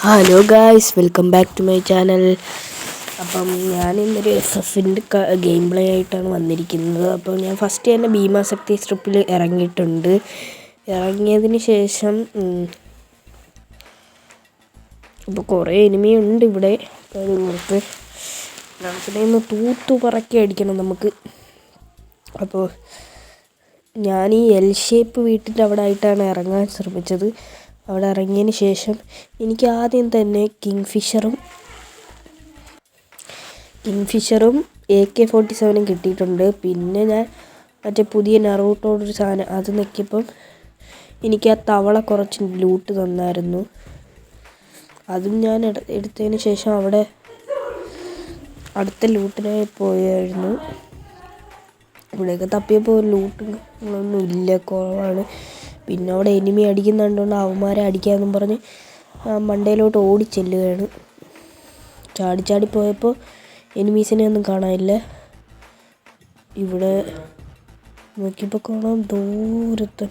Hello guys, welcome back to my channel. അപ്പം ഞാനിന്നൊരു എഫിൻ്റെ ഗെയിം പ്ലേ ആയിട്ടാണ് വന്നിരിക്കുന്നത്. അപ്പോൾ ഞാൻ ഫസ്റ്റ് തന്നെ ഭീമാശക്തി സ്ട്രിപ്പിൽ ഇറങ്ങിയിട്ടുണ്ട്. ഇറങ്ങിയതിന് ശേഷം ഇപ്പോൾ കുറേ എനിമിയുണ്ട് ഇവിടെ. നമുക്കിടെ ഒന്ന് തൂത്തു പറക്കി അടിക്കണം നമുക്ക്. അപ്പോൾ ഞാൻ ഈ എൽ ഷേപ്പ് വീട്ടിൻ്റെ അവിടെ ആയിട്ടാണ് ഇറങ്ങാൻ ശ്രമിച്ചത്. അവിടെ ഇറങ്ങിയതിന് ശേഷം എനിക്ക് ആദ്യം തന്നെ കിങ് ഫിഷറും AK-47 കിട്ടിയിട്ടുണ്ട്. പിന്നെ ഞാൻ മറ്റേ പുതിയ നറൂട്ടോടൊരു സാധനം അത് നോക്കിയപ്പം എനിക്ക് ആ തവള കുറച്ച് ലൂട്ട് തന്നായിരുന്നു. അതും ഞാൻ എടുത്തതിന് ശേഷം അവിടെ അടുത്ത ലൂട്ടിനായി പോയായിരുന്നു. ഇവിടെയൊക്കെ തപ്പിയപ്പോൾ ലൂട്ടുകളൊന്നും ഇല്ല, കുറവാണ്. പിന്നെ അവിടെ എനിമി അടിക്കുന്നുണ്ടുകൊണ്ട് അവന്മാരെ അടിക്കാമെന്നും പറഞ്ഞ് മണ്ടയിലോട്ട് ഓടിച്ചെല്ലുകയാണ്. ചാടി പോയപ്പോൾ എനിമീസിനെ ഒന്നും കാണാനില്ല. ഇവിടെ നോക്കിയപ്പോൾ കാണാം ദൂരത്തൻ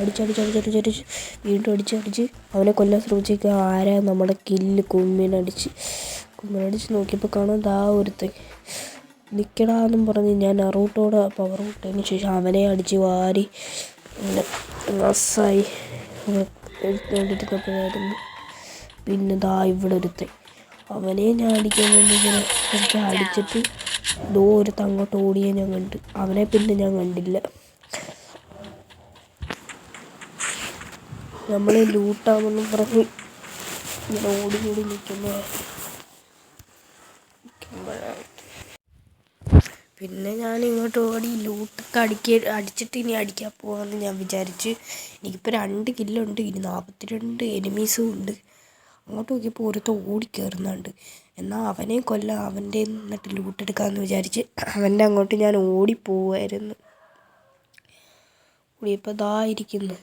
അടിച്ചടിച്ച് വീണ്ടും അടിച്ച് അവനെ കൊല്ലാൻ ശ്രമിച്ചേക്കുക. ആരാ നമ്മുടെ കില്ല് കുമ്മിനടിച്ച് നോക്കിയപ്പോൾ കാണാം ദാ ഒരുത്തൻ നിൽക്കടാന്നും പറഞ്ഞ് ഞാൻ നറൂട്ടോടെ പവർ വിട്ടതിന് ശേഷം അവനെ അടിച്ച് വാരി റസായി എടുത്തോണ്ടിരുന്നപ്പോഴായിരുന്നു. പിന്നെ ദാ ഇവിടെ ഒരുത്തൻ അവനെ ഞാൻ അടിക്കാൻ വേണ്ടി ഇങ്ങനെ അടിച്ചിട്ട് ഒരുത്തൻ അങ്ങോട്ട് ഓടിയെ ഞാൻ കണ്ട്. അവനെ പിന്നെ ഞാൻ കണ്ടില്ല. നമ്മൾ ലൂട്ടാമെന്നും പറഞ്ഞ് ഇങ്ങനെ ഓടി നിൽക്കുമ്പോഴാണ് പിന്നെ ഞാൻ ഇങ്ങോട്ട് ഓടി ലൂട്ടൊക്കെ അടിച്ചിട്ട് ഇനി അടിക്കാൻ പോകാമെന്ന് ഞാൻ വിചാരിച്ച്. എനിക്കിപ്പോൾ 2 കില്ലുണ്ട്, ഇനി 42 എനിമീസും ഉണ്ട്. അങ്ങോട്ട് നോക്കിയപ്പോൾ ഒരുത്തൻ ഓടിക്കയറുന്നുണ്ട്. എന്നാൽ അവനെ കൊല്ലാം, അവൻ്റെ എന്നിട്ട് ലൂട്ടെടുക്കാമെന്ന് വിചാരിച്ച് അവൻ്റെ അങ്ങോട്ട് ഞാൻ ഓടിപ്പോവായിരുന്നു. ഓടിയപ്പോൾ ദാ ഇരിക്കുന്നു.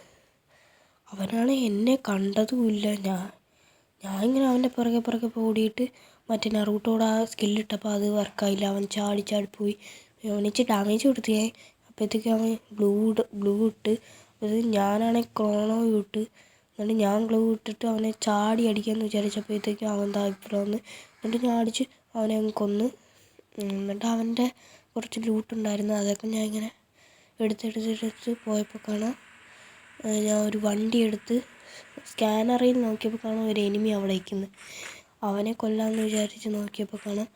അവനാണ് എന്നെ കണ്ടതുമില്ല. ഞാൻ ഇങ്ങനെ അവൻ്റെ പുറകെ ഓടിയിട്ട് മറ്റേ നറൂട്ടോടെ ആ സ്കില്ലിട്ടപ്പോൾ അത് വർക്കായില്ല. അവൻ ചാടിപ്പോയി. അവനിച്ച് ഡാമേജ് കൊടുത്തു ഞാൻ. അപ്പോഴത്തേക്കും അവൻ ഗ്ലൂ ഇട്ട്. അത് ഞാനാണെങ്കിൽ ക്രോണോ ഇട്ട്. എന്നിട്ട് ഞാൻ ഗ്ലൂ ഇട്ടിട്ട് അവനെ ചാടി അടിക്കാമെന്ന് വിചാരിച്ചപ്പോഴത്തേക്കും അവൻ ഇവിടെ വന്ന്. എന്നിട്ട് ഞാൻ അടിച്ച് അവനെ അങ്ങ് കൊന്ന്. എന്നിട്ട് അവൻ്റെ കുറച്ച് ലൂട്ടുണ്ടായിരുന്നു, അതൊക്കെ ഞാൻ ഇങ്ങനെ എടുത്ത് പോയപ്പോൾ കാണാം ഞാൻ ഒരു വണ്ടി എടുത്ത് സ്കാനറിൽ നോക്കിയപ്പോൾ കാണാം ഒരു എനിമി അവിടെ നിൽക്കുന്നത്. അവനെ കൊല്ലാമെന്ന് വിചാരിച്ച് നോക്കിയപ്പോൾ കാണാം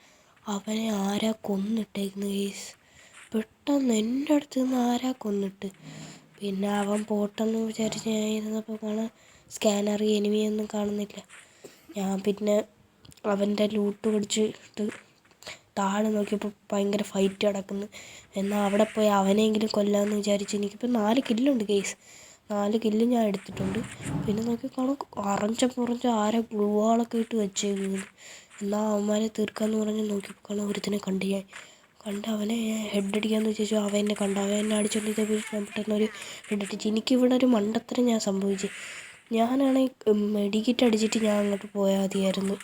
അവനെ ആരാ കൊന്നിട്ടേക്കുന്നത് ഗെയ്സ്. പെട്ടെന്ന് എൻ്റെ അടുത്ത് നിന്ന് ആരാ കൊന്നിട്ട്. പിന്നെ അവൻ പോട്ടെന്ന് വിചാരിച്ച് ഞാൻ ഇരുന്നപ്പോൾ കാണാം സ്കാനറി എനിമിയൊന്നും കാണുന്നില്ല. ഞാൻ പിന്നെ അവൻ്റെ ലൂട്ട് പിടിച്ചിട്ട് താഴെ നോക്കിയപ്പോൾ ഭയങ്കര ഫൈറ്റ് നടക്കുന്നു. എന്നാൽ അവിടെ പോയി അവനെങ്കിലും കൊല്ലാമെന്ന് വിചാരിച്ച് എനിക്കിപ്പോൾ 4 കില്ലുണ്ട് ഗെയ്സ്. 4 കില്ല് ഞാൻ എടുത്തിട്ടുണ്ട്. പിന്നെ നോക്കി കാണാം അറഞ്ച ആരെ ഗ്ലൂവാളൊക്കെ ഇട്ട് വെച്ചേക്കുന്നത്. എന്നാൽ അവന്മാരെ തീർക്കാമെന്ന് പറഞ്ഞ് നോക്കിയപ്പോൾ കാണാം ഒരുത്തിനെ കണ്ട് അവനെ ഹെഡ് അടിക്കാമെന്ന് വിചാരിച്ചു. അവൻ എന്നെ കണ്ടു. അവൻ എന്നെ അടിച്ചോണ്ടിരുന്നപ്പോൾ ഞാൻ പെട്ടെന്നൊരു ഹെഡ് അടിച്ച്. എനിക്കിവിടെ ഒരു മണ്ടത്തരം ഞാൻ സംഭവിച്ചു. ഞാനാണെങ്കിൽ മെഡിക്കിറ്റ് അടിച്ചിട്ട് ഞാൻ അങ്ങോട്ട് പോയാൽ മതിയായിരുന്നു.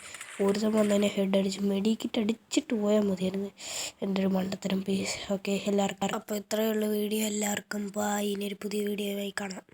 ഒരുത്തൻ വന്നതിനെ ഹെഡ് അടിച്ച് മെഡിക്കിറ്റ് അടിച്ചിട്ട് പോയാൽ മതിയായിരുന്നു. എൻ്റെ ഒരു മണ്ടത്തരം. പ്ലീസ് ഓക്കെ എല്ലാവർക്കും. അപ്പോൾ ഇത്രയേ ഉള്ളൂ വീഡിയോ. എല്ലാവർക്കും ബൈ. ഇനിയൊരു പുതിയ വീഡിയോയുമായി കാണാം.